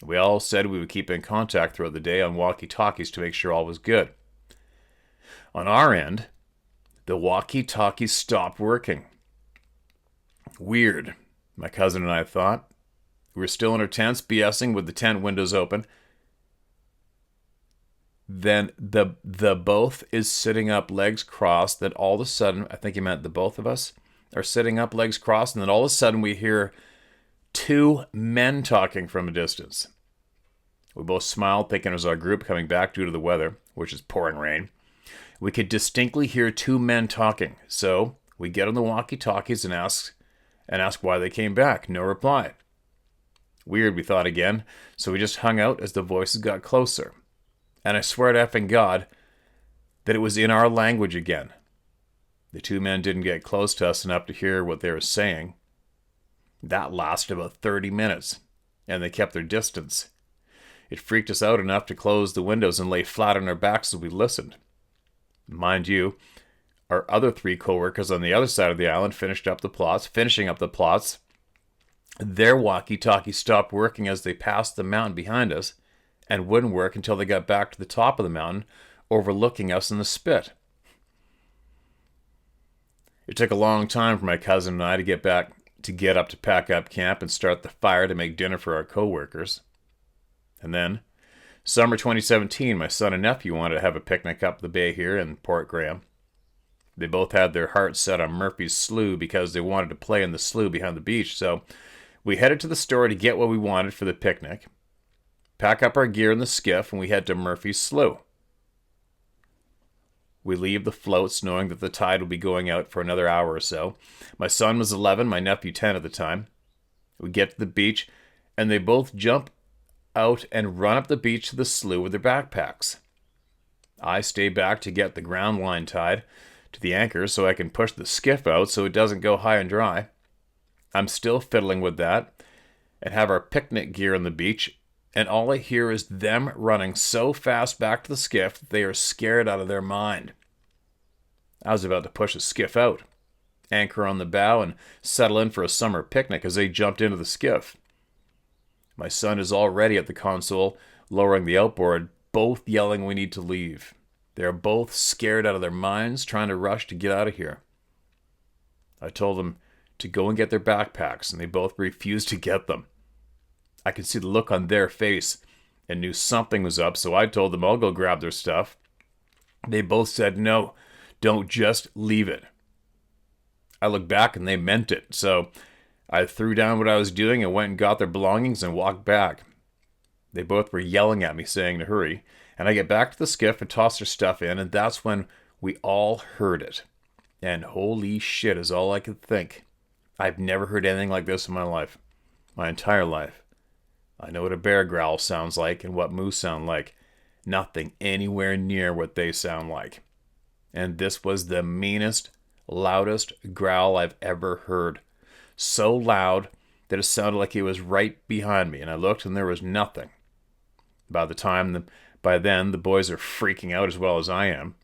We all said we would keep in contact throughout the day on walkie-talkies to make sure all was good. On our end, the walkie-talkies stopped working. Weird, my cousin and I thought. We were still in our tents, BSing with the tent windows open. Then the both is sitting up, legs crossed. Then all of a sudden, I think he meant the both of us are sitting up, legs crossed. And then all of a sudden we hear two men talking from a distance. We both smiled, thinking it was our group coming back due to the weather, which is pouring rain. We could distinctly hear two men talking. So we get on the walkie-talkies and ask why they came back. No reply. Weird, we thought again. So we just hung out as the voices got closer. And I swear to effing God that it was in our language again. The two men didn't get close to us enough to hear what they were saying. That lasted about 30 minutes, and they kept their distance. It freaked us out enough to close the windows and lay flat on our backs as we listened. Mind you, our other three co-workers on the other side of the island finishing up the plots. Their walkie-talkie stopped working as they passed the mountain behind us, and wouldn't work until they got back to the top of the mountain, overlooking us in the spit. It took a long time for my cousin and I to get up to pack up camp and start the fire to make dinner for our co-workers. And then, summer 2017, my son and nephew wanted to have a picnic up the bay here in Port Graham. They both had their hearts set on Murphy's Slough because they wanted to play in the slough behind the beach, so we headed to the store to get what we wanted for the picnic, pack up our gear in the skiff, and we head to Murphy's Slough. We leave the floats knowing that the tide will be going out for another hour or so. My son was 11, my nephew 10 at the time. We get to the beach, and they both jump out and run up the beach to the slough with their backpacks. I stay back to get the ground line tied to the anchor so I can push the skiff out so it doesn't go high and dry. I'm still fiddling with that and have our picnic gear on the beach, and all I hear is them running so fast back to the skiff that they are scared out of their mind. I was about to push the skiff out, anchor on the bow, and settle in for a summer picnic as they jumped into the skiff. My son is already at the console, lowering the outboard, both yelling we need to leave. They are both scared out of their minds, trying to rush to get out of here. I told them to go and get their backpacks, and they both refused to get them. I could see the look on their face and knew something was up, so I told them I'll go grab their stuff. They both said, no, don't, just leave it. I looked back and they meant it, so I threw down what I was doing and went and got their belongings and walked back. They both were yelling at me, saying to hurry, and I get back to the skiff and toss their stuff in, and that's when we all heard it. And holy shit is all I could think. I've never heard anything like this in my life. My entire life. I know what a bear growl sounds like and what moose sound like. Nothing anywhere near what they sound like. And this was the meanest, loudest growl I've ever heard. So loud that it sounded like it was right behind me, and I looked and there was nothing. By then, the boys are freaking out as well as I am.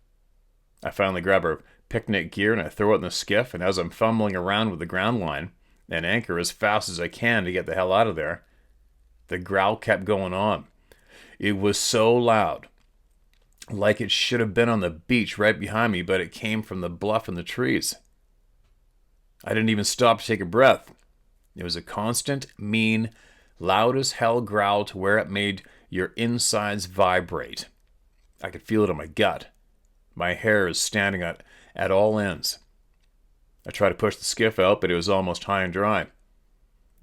I finally grab our picnic gear and I throw it in the skiff, and as I'm fumbling around with the ground line and anchor as fast as I can to get the hell out of there, the growl kept going on. It was so loud, like it should have been on the beach right behind me, but it came from the bluff and the trees. I didn't even stop to take a breath. It was a constant, mean, loud as hell growl to where it made your insides vibrate. I could feel it in my gut. My hair is standing at all ends. I tried to push the skiff out, but it was almost high and dry.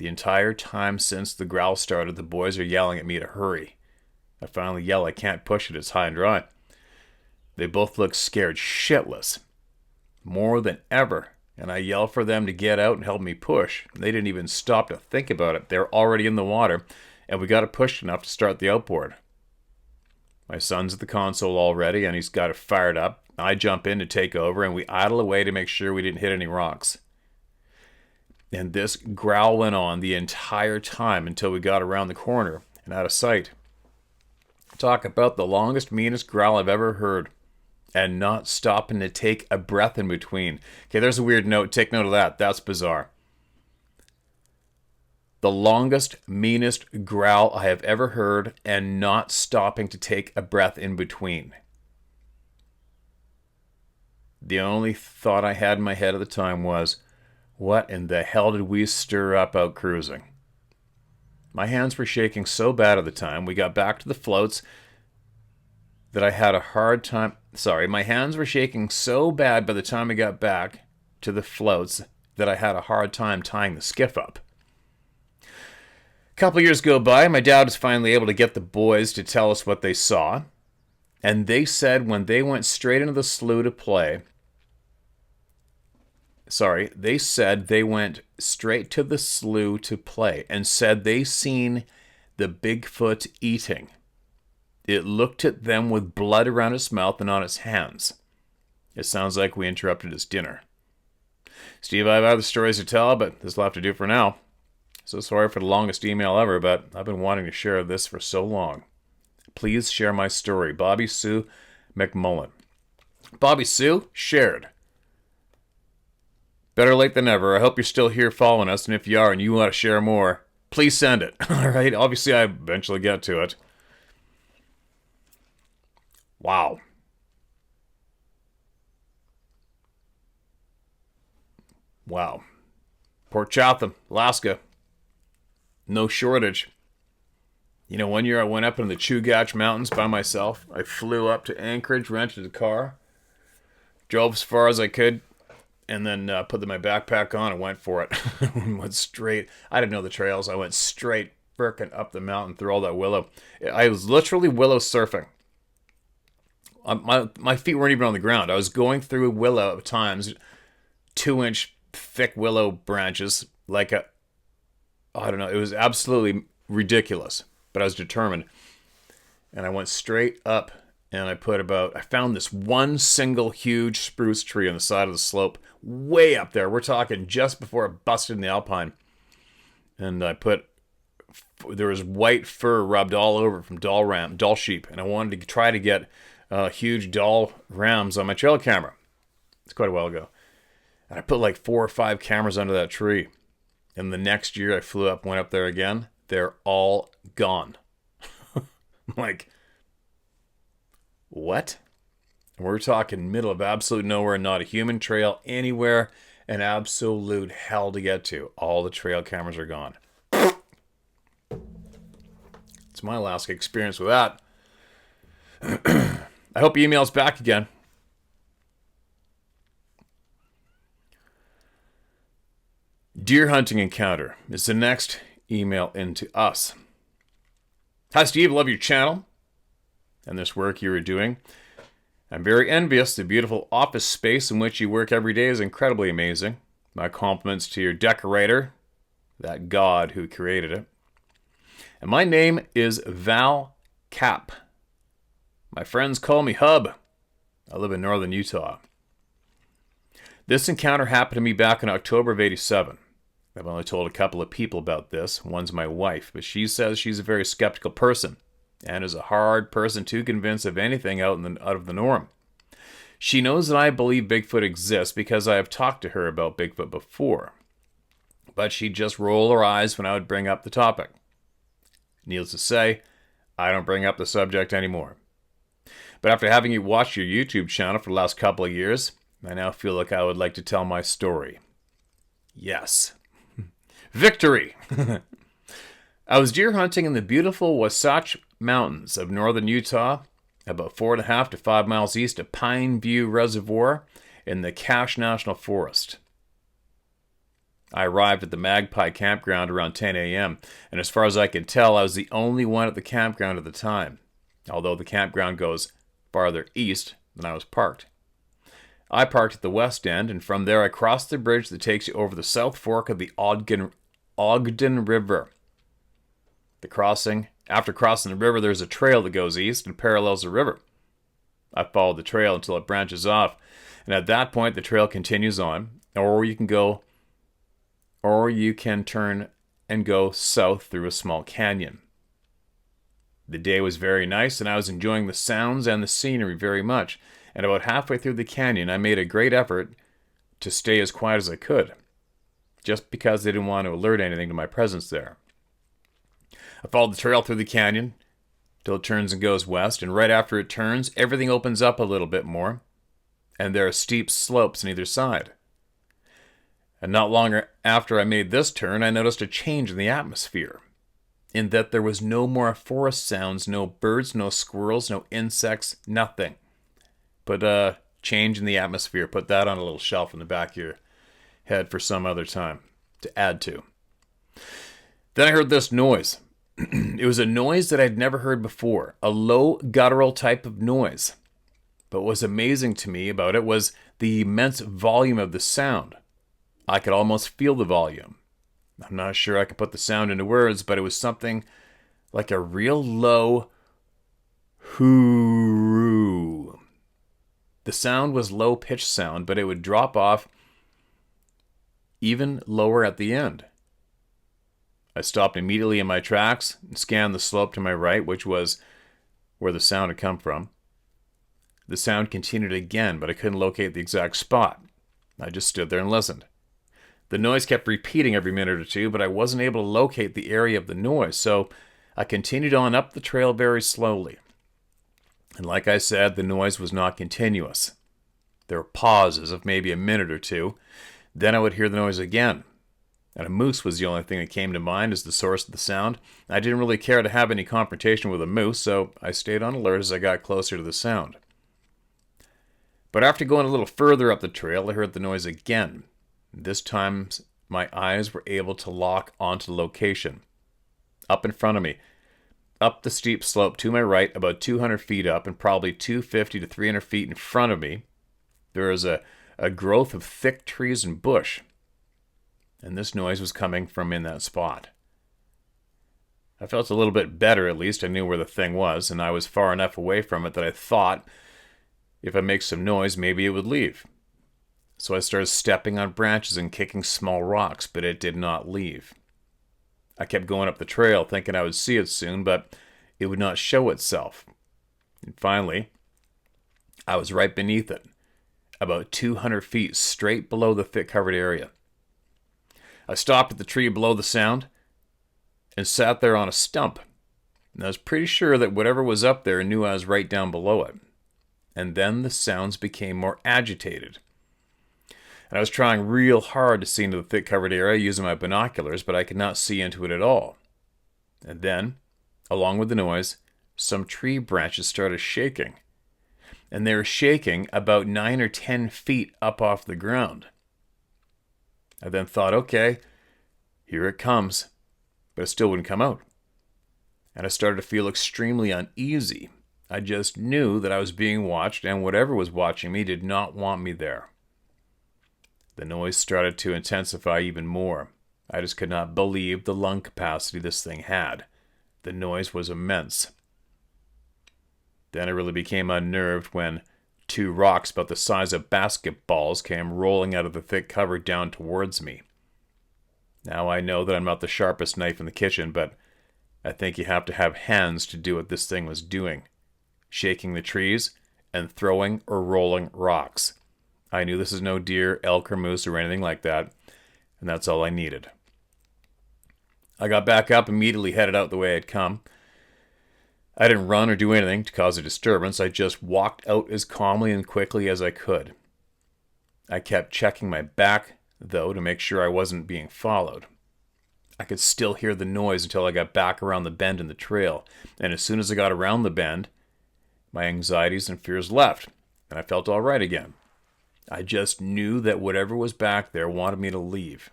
The entire time since the growl started, the boys are yelling at me to hurry. I finally yell, I can't push it, it's high and dry. They both look scared shitless, more than ever, and I yell for them to get out and help me push. They didn't even stop to think about it. They're already in the water, and we got it pushed enough to start the outboard. My son's at the console already, and he's got it fired up. I jump in to take over, and we idle away to make sure we didn't hit any rocks. And this growl went on the entire time until we got around the corner and out of sight. Talk about the longest, meanest growl I've ever heard. And not stopping to take a breath in between. Okay, there's a weird note. Take note of that. That's bizarre. The longest, meanest growl I have ever heard, and not stopping to take a breath in between. The only thought I had in my head at the time was, what in the hell did we stir up out cruising? My hands were shaking so bad at the time. We got back to the floats that I had a hard time... Sorry, my hands were shaking so bad by the time we got back to the floats that I had a hard time tying the skiff up. A couple years go by, my dad was finally able to get the boys to tell us what they saw. And they said when they went straight into the slough to play... Sorry, they said they went straight to the slough to play and said they seen the Bigfoot eating. It looked at them with blood around its mouth and on its hands. It sounds like we interrupted his dinner. Steve, I have other stories to tell, but this will have to do for now. So sorry for the longest email ever, but I've been wanting to share this for so long. Please share my story. Bobby Sue McMullen. Bobby Sue, shared. Better late than never. I hope you're still here following us, and if you are and you want to share more, please send it. All right? Obviously, I eventually get to it. Wow. Wow. Port Chatham, Alaska. No shortage. You know, one year I went up in the Chugach Mountains by myself. I flew up to Anchorage, rented a car, drove as far as I could, and then put my backpack on and went for it. Went straight. I didn't know the trails. I went straight frickin' up the mountain through all that willow. I was literally willow surfing. My feet weren't even on the ground. I was going through willow at times, 2-inch thick willow branches, like I don't know. It was absolutely ridiculous, but I was determined. And I went straight up, and I found this one single huge spruce tree on the side of the slope, way up there. We're talking just before it busted in the alpine. And there was white fur rubbed all over from doll sheep, and I wanted to try to get huge doll rams on my trail camera. It's quite a while ago. And I put like 4 or 5 cameras under that tree. And the next year I flew up, went up there again. They're all gone. I'm like, what? And we're talking middle of absolute nowhere, not a human trail anywhere, and absolute hell to get to. All the trail cameras are gone. It's my Alaska experience with that. I hope he emails back again. Deer hunting encounter is the next email into us. Hi Steve, love your channel and this work you are doing. I'm very envious. The beautiful office space in which you work every day is incredibly amazing. My compliments to your decorator, that god who created it. And my name is Val Cap. My friends call me Hub. I live in northern Utah. This encounter happened to me back in October of '87. I've only told a couple of people about this. One's my wife, but she says she's a very skeptical person and is a hard person to convince of anything out of the norm. She knows that I believe Bigfoot exists because I have talked to her about Bigfoot before, but she'd just roll her eyes when I would bring up the topic. Needless to say, I don't bring up the subject anymore. But after having you watch your YouTube channel for the last couple of years, I now feel like I would like to tell my story. Yes. Victory! I was deer hunting in the beautiful Wasatch Mountains of northern Utah, about 4.5 to 5 miles east of Pine View Reservoir in the Cache National Forest. I arrived at the Magpie campground around 10 a.m., and as far as I could tell, I was the only one at the campground at the time, although the campground goes farther east than I was parked. I parked at the west end, and from there I crossed the bridge that takes you over the South Fork of the Ogden River. After crossing the river, there's a trail that goes east and parallels the river. I followed the trail until it branches off, and at that point the trail continues on, or you can turn and go south through a small canyon. The day was very nice, and I was enjoying the sounds and the scenery very much, and about halfway through the canyon I made a great effort to stay as quiet as I could, just because I didn't want to alert anything to my presence there. I followed the trail through the canyon till it turns and goes west, and right after it turns, everything opens up a little bit more, and there are steep slopes on either side. And not long after I made this turn, I noticed a change in the atmosphere, in that there was no more forest sounds, no birds, no squirrels, no insects, nothing. But change in the atmosphere, put that on a little shelf in the back of your head for some other time to add to. Then I heard this noise. It was a noise that I'd never heard before, a low guttural type of noise. But what was amazing to me about it was the immense volume of the sound. I could almost feel the volume. I'm not sure I can put the sound into words, but it was something like a real low hoo-roo. The sound was low-pitched sound, but it would drop off even lower at the end. I stopped immediately in my tracks and scanned the slope to my right, which was where the sound had come from. The sound continued again, but I couldn't locate the exact spot. I just stood there and listened. The noise kept repeating every minute or two, but I wasn't able to locate the area of the noise, so I continued on up the trail very slowly. And like I said, the noise was not continuous. There were pauses of maybe a minute or two. Then I would hear the noise again. And a moose was the only thing that came to mind as the source of the sound. I didn't really care to have any confrontation with a moose, so I stayed on alert as I got closer to the sound. But after going a little further up the trail, I heard the noise again. This time, my eyes were able to lock onto location. Up in front of me, up the steep slope to my right, about 200 feet up, and probably 250 to 300 feet in front of me, there is a growth of thick trees and bush. And this noise was coming from in that spot. I felt a little bit better, at least. I knew where the thing was, and I was far enough away from it that I thought if I make some noise, maybe it would leave. So I started stepping on branches and kicking small rocks, but it did not leave. I kept going up the trail, thinking I would see it soon, but it would not show itself. And finally, I was right beneath it, about 200 feet straight below the thick-covered area. I stopped at the tree below the sound and sat there on a stump. And I was pretty sure that whatever was up there knew I was right down below it. And then the sounds became more agitated. And I was trying real hard to see into the thick-covered area using my binoculars, but I could not see into it at all. And then, along with the noise, some tree branches started shaking. And they were shaking about 9 or 10 feet up off the ground. I then thought, okay, here it comes, but it still wouldn't come out. And I started to feel extremely uneasy. I just knew that I was being watched, and whatever was watching me did not want me there. The noise started to intensify even more. I just could not believe the lung capacity this thing had. The noise was immense. Then I really became unnerved when 2 rocks about the size of basketballs came rolling out of the thick cover down towards me. Now I know that I'm not the sharpest knife in the kitchen, but I think you have to have hands to do what this thing was doing. Shaking the trees and throwing or rolling rocks. I knew this is no deer, elk, or moose or anything like that, and that's all I needed. I got back up, immediately headed out the way I'd come. I didn't run or do anything to cause a disturbance. I just walked out as calmly and quickly as I could. I kept checking my back, though, to make sure I wasn't being followed. I could still hear the noise until I got back around the bend in the trail, and as soon as I got around the bend, my anxieties and fears left, and I felt all right again. I just knew that whatever was back there wanted me to leave.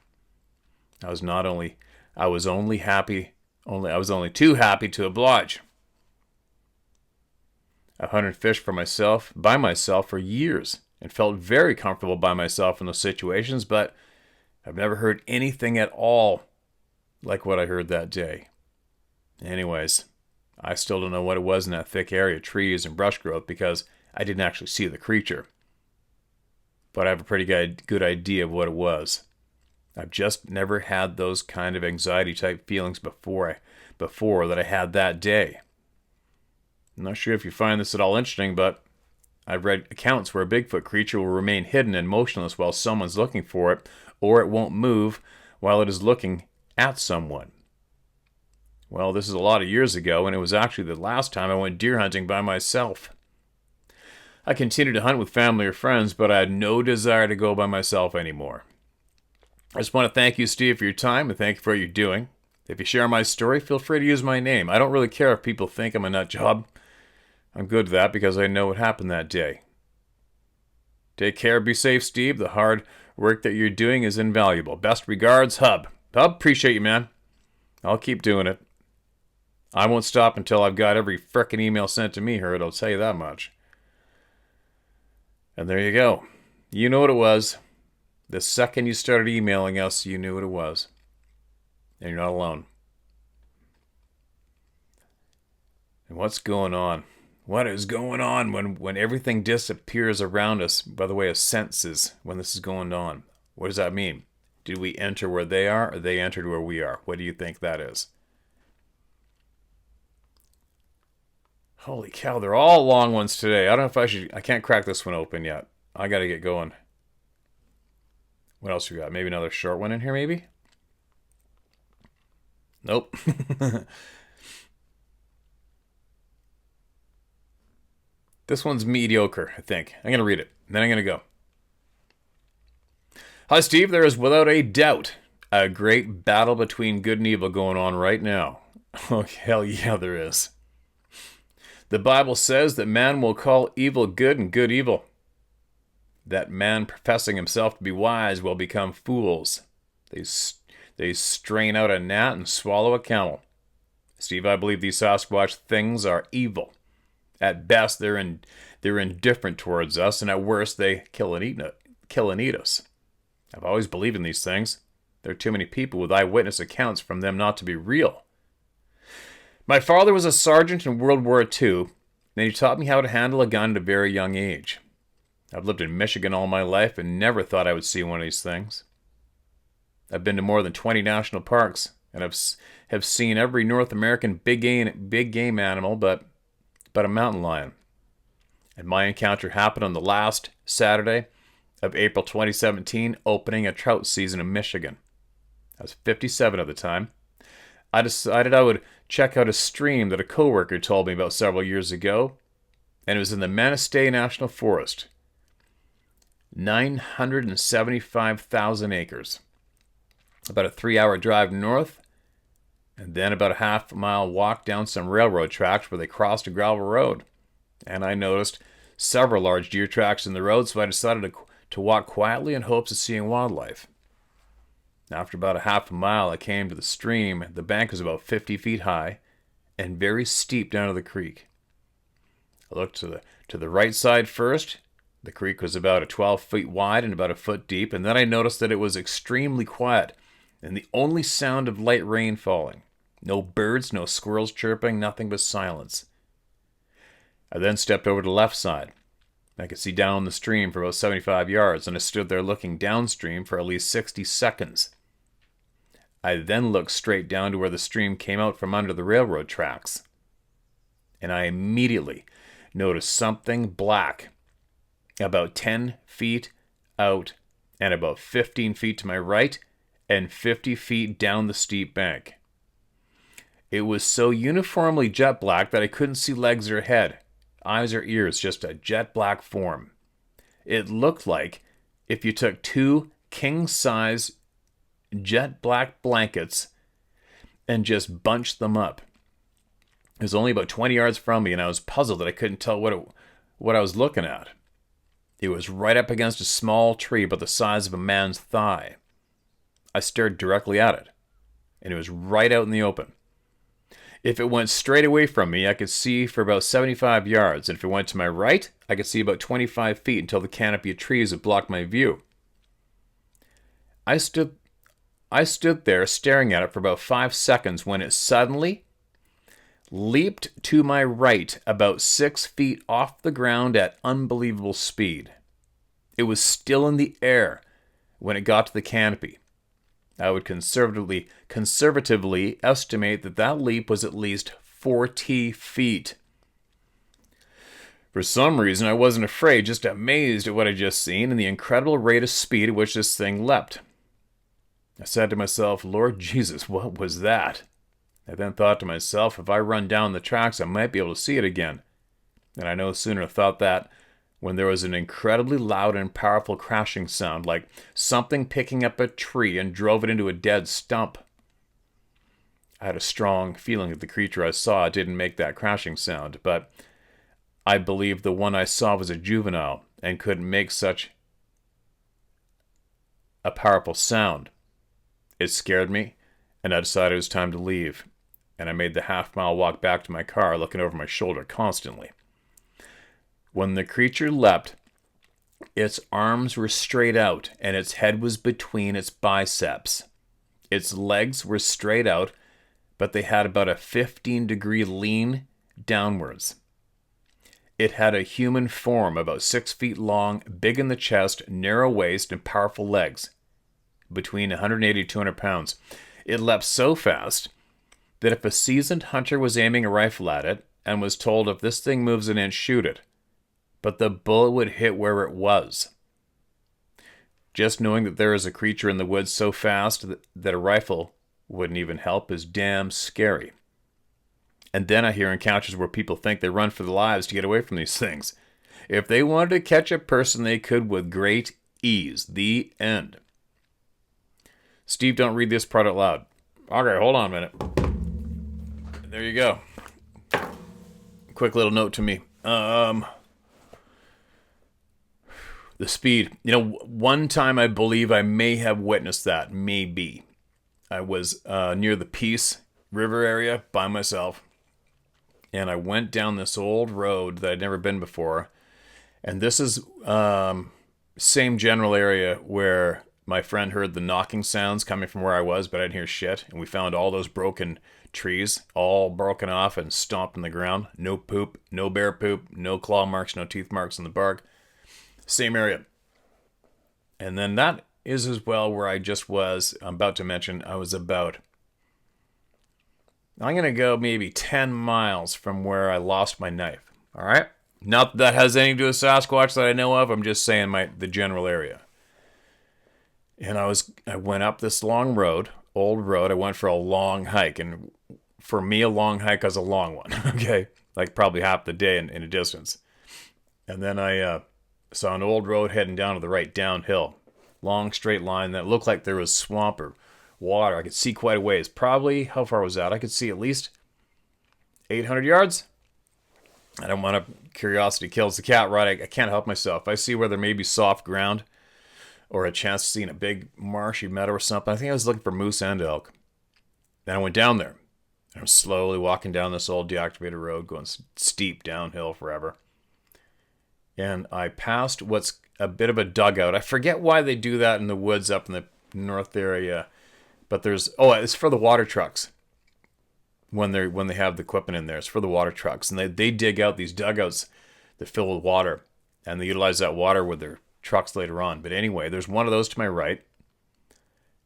I was only happy, only I was only too happy to oblige. I've hunted fish for myself, by myself for years, and felt very comfortable by myself in those situations, but I've never heard anything at all like what I heard that day. Anyways, I still don't know what it was in that thick area, trees and brush growth, because I didn't actually see the creature. But I have a pretty good idea of what it was. I've just never had those kind of anxiety type feelings before that I had that day. I'm not sure if you find this at all interesting, but I've read accounts where a Bigfoot creature will remain hidden and motionless while someone's looking for it, or it won't move while it is looking at someone. Well, this is a lot of years ago, and it was actually the last time I went deer hunting by myself. I continued to hunt with family or friends, but I had no desire to go by myself anymore. I just want to thank you, Steve, for your time, and thank you for what you're doing. If you share my story, feel free to use my name. I don't really care if people think I'm a nut job. I'm good with that because I know what happened that day. Take care, be safe, Steve. The hard work that you're doing is invaluable. Best regards, Hub. Hub, appreciate you, man. I'll keep doing it. I won't stop until I've got every frickin' email sent to me, Herd. I'll tell you that much. And there you go. You know what it was. The second you started emailing us, you knew what it was. And you're not alone. And what's going on? What is going on when everything disappears around us by the way of senses when this is going on? What does that mean? Did we enter where they are, or they entered where we are? What do you think that is? Holy cow, they're all long ones today. I don't know if I can't crack this one open yet. I gotta get going. What else we got? Maybe another short one in here, maybe? Nope. This one's mediocre, I think. I'm going to read it, then I'm going to go. Hi, Steve. There is without a doubt a great battle between good and evil going on right now. Oh, hell yeah, there is. The Bible says that man will call evil good and good evil. That man professing himself to be wise will become fools. They strain out a gnat and swallow a camel. Steve, I believe these Sasquatch things are evil. At best, they're indifferent towards us, and at worst, they kill and eat us. I've always believed in these things. There are too many people with eyewitness accounts from them not to be real. My father was a sergeant in World War II, and he taught me how to handle a gun at a very young age. I've lived in Michigan all my life and never thought I would see one of these things. I've been to more than 20 national parks, and have seen every North American big game animal, but a mountain lion. And my encounter happened on the last Saturday of April 2017, opening a trout season in Michigan. I was 57 at the time. I decided I would check out a stream that a coworker told me about several years ago, and it was in the Manistee National Forest. 975,000 acres. About a 3-hour drive north, and then about a half-mile walk down some railroad tracks where they crossed a gravel road. And I noticed several large deer tracks in the road, so I decided to walk quietly in hopes of seeing wildlife. After about a half a mile, I came to the stream. The bank was about 50 feet high and very steep down to the creek. I looked to the right side first. The creek was about 12 feet wide and about a foot deep, and then I noticed that it was extremely quiet, and the only sound of light rain falling. No birds, no squirrels chirping, nothing but silence. I then stepped over to the left side. I could see down the stream for about 75 yards, and I stood there looking downstream for at least 60 seconds. I then looked straight down to where the stream came out from under the railroad tracks. And I immediately noticed something black about 10 feet out and about 15 feet to my right and 50 feet down the steep bank. It was so uniformly jet black that I couldn't see legs or head, eyes or ears, just a jet black form. It looked like if you took 2 king-size jet black blankets and just bunched them up. It was only about 20 yards from me, and I was puzzled that I couldn't tell what I was looking at. It was right up against a small tree about the size of a man's thigh. I stared directly at it, and it was right out in the open. If it went straight away from me, I could see for about 75 yards, and if it went to my right, I could see about 25 feet until the canopy of trees would block my view. I stood there staring at it for about 5 seconds when it suddenly leaped to my right about 6 feet off the ground at unbelievable speed. It was still in the air when it got to the canopy. I would conservatively estimate that leap was at least 40 feet. For some reason, I wasn't afraid, just amazed at what I'd just seen and the incredible rate of speed at which this thing leapt. I said to myself, Lord Jesus, what was that? I then thought to myself, if I run down the tracks, I might be able to see it again. And I no sooner thought that when there was an incredibly loud and powerful crashing sound, like something picking up a tree and drove it into a dead stump. I had a strong feeling that the creature I saw didn't make that crashing sound, but I believed the one I saw was a juvenile and couldn't make such a powerful sound. It scared me, and I decided it was time to leave, and I made the half-mile walk back to my car, looking over my shoulder constantly. When the creature leapt, its arms were straight out, and its head was between its biceps. Its legs were straight out, but they had about a 15-degree lean downwards. It had a human form, about 6 feet long, big in the chest, narrow waist, and powerful legs, between 180 to 200 pounds. It leapt so fast that if a seasoned hunter was aiming a rifle at it and was told, if this thing moves an inch, shoot it, but the bullet would hit where it was. Just knowing that there is a creature in the woods so fast that a rifle wouldn't even help is damn scary. And then I hear encounters where people think they run for their lives to get away from these things. If they wanted to catch a person, they could with great ease. The end. Steve, don't read this part out loud. Okay, hold on a minute. There you go. Quick little note to me. The speed. One time I believe I may have witnessed that. Maybe. I was near the Peace River area by myself. And I went down this old road that I'd never been before. And this is same general area where my friend heard the knocking sounds coming from where I was, but I didn't hear shit. And we found all those broken trees, all broken off and stomped in the ground. No poop, no bear poop, no claw marks, no teeth marks in the bark. Same area. And then that is as well where I just was. I'm about to mention I'm going to go maybe 10 miles from where I lost my knife. All right? Not that has anything to do with Sasquatch that I know of. I'm just saying the general area. And I went up this long road, old road. I went for a long hike. And for me, a long hike is a long one. Okay? Like probably half the day in a distance. And then I saw an old road heading down to the right, downhill. Long straight line that looked like there was swamp or water. I could see quite a ways. Probably, how far was that? I could see at least 800 yards. I don't want to, curiosity kills the cat, right? I can't help myself. I see where there may be soft ground or a chance to see in a big marshy meadow or something. I think I was looking for moose and elk. Then I went down there. And I'm slowly walking down this old deactivated road, going steep downhill forever. And I passed what's a bit of a dugout. I forget why they do that in the woods up in the north area. But it's for the water trucks. When they have the equipment in there, it's for the water trucks. And they dig out these dugouts that fill with water. And they utilize that water with their trucks later on. But anyway, there's one of those to my right.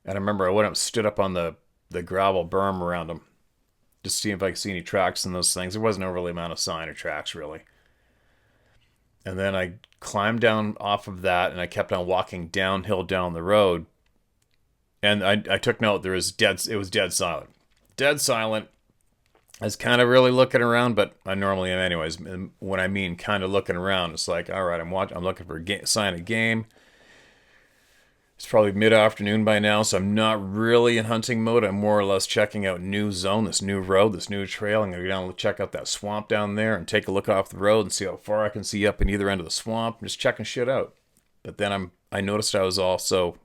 And I remember I went up, stood up on the gravel berm around them. Just to see if I could see any tracks in those things. There wasn't a really amount of sign or tracks, really. And then I climbed down off of that, and I kept on walking downhill down the road. And I took note, it was dead silent. Dead silent. I was kind of really looking around, but I normally am anyways. And when I mean kind of looking around, it's like, all right, I'm looking for a sign of game. It's probably mid-afternoon by now, so I'm not really in hunting mode. I'm more or less checking out new zone, this new road, this new trail. I'm going to go down and check out that swamp down there and take a look off the road and see how far I can see up in either end of the swamp. I'm just checking shit out. But then I noticed I was also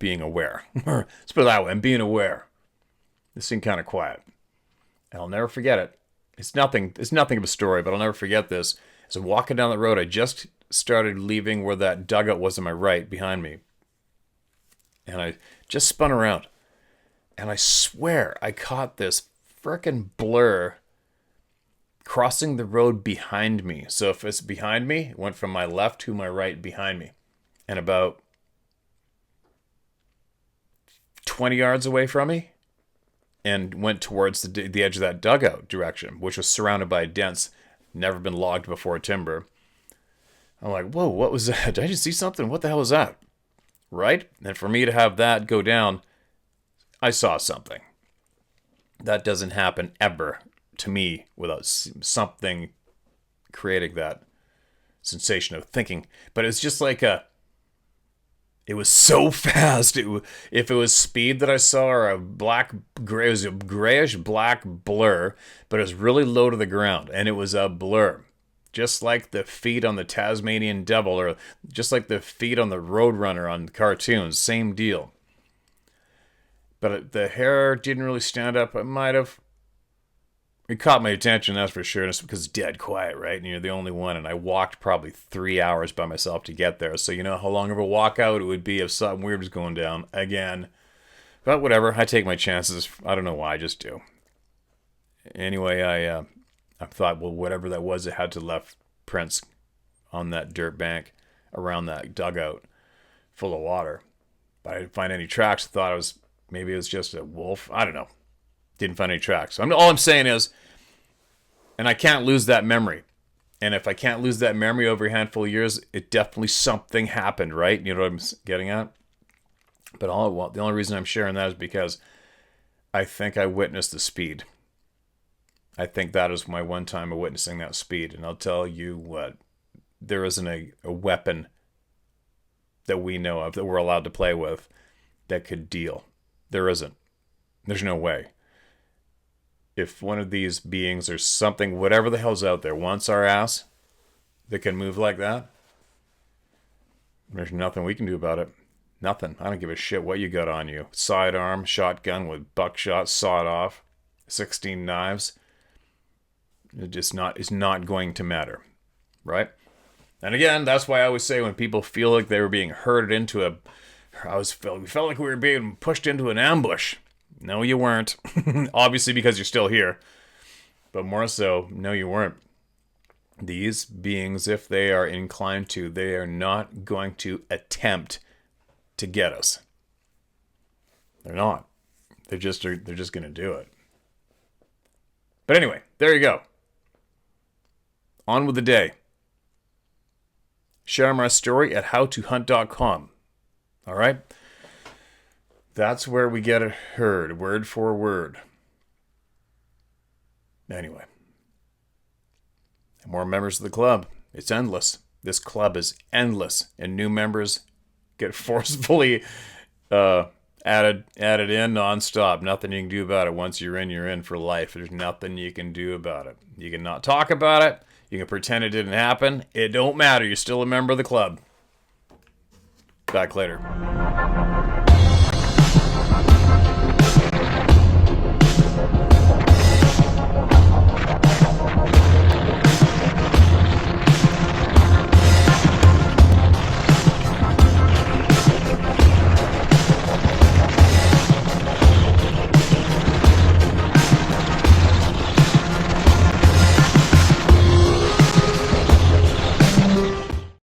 being aware. Let's put it that way. I'm being aware. This seemed kind of quiet. And I'll never forget it. It's nothing of a story, but I'll never forget this. As I'm walking down the road, I just started leaving where that dugout was on my right behind me. And I just spun around. And I swear I caught this frickin' blur crossing the road behind me. So if it's behind me, it went from my left to my right behind me. And about 20 yards away from me, and went towards the edge of that dugout direction, which was surrounded by dense, never been logged before timber. I'm like, whoa, what was that? Did I just see something? What the hell was that? Right? And for me to have that go down, I saw something. That doesn't happen ever to me without something creating that sensation of thinking. But it's just like it was so fast. If it was speed that I saw, or it was a grayish black blur, but it was really low to the ground, and it was a blur. Just like the feet on the Tasmanian Devil, or just like the feet on the Roadrunner on cartoons. Same deal. But the hair didn't really stand up. It caught my attention, that's for sure. And it's because it's dead quiet, right? And you're the only one. And I walked probably 3 hours by myself to get there. So you know how long of a walkout it would be if something weird was going down again. But whatever, I take my chances. I don't know why, I just do. Anyway, I thought, well, whatever that was, it had to left prints on that dirt bank around that dugout full of water. But I didn't find any tracks. I thought maybe it was just a wolf. I don't know. Didn't find any tracks. All I'm saying is, and I can't lose that memory. And if I can't lose that memory over a handful of years, it definitely something happened, right? You know what I'm getting at? But the only reason I'm sharing that is because I think I witnessed the speed. I think that is my one time of witnessing that speed. And I'll tell you what, there isn't a weapon that we know of that we're allowed to play with that could deal. There isn't. There's no way. If one of these beings or something, whatever the hell's out there, wants our ass that can move like that, there's nothing we can do about it. Nothing. I don't give a shit what you got on you. Sidearm, shotgun with buckshot, sawed off, 16 knives. It's not going to matter. Right? And again, that's why I always say when people feel like they were being herded into we felt like we were being pushed into an ambush. No, you weren't. Obviously, because you're still here. But more so, no, you weren't. These beings, if they are inclined to, they are not going to attempt to get us. They're not. They're just going to do it. But anyway, there you go. On with the day. Share my story at howtohunt.com. All right? That's where we get it heard, word for word. Anyway. More members of the club. It's endless. This club is endless. And new members get forcefully added in nonstop. Nothing you can do about it. Once you're in for life. There's nothing you can do about it. You can not talk about it. You can pretend it didn't happen. It don't matter. You're still a member of the club. Back later.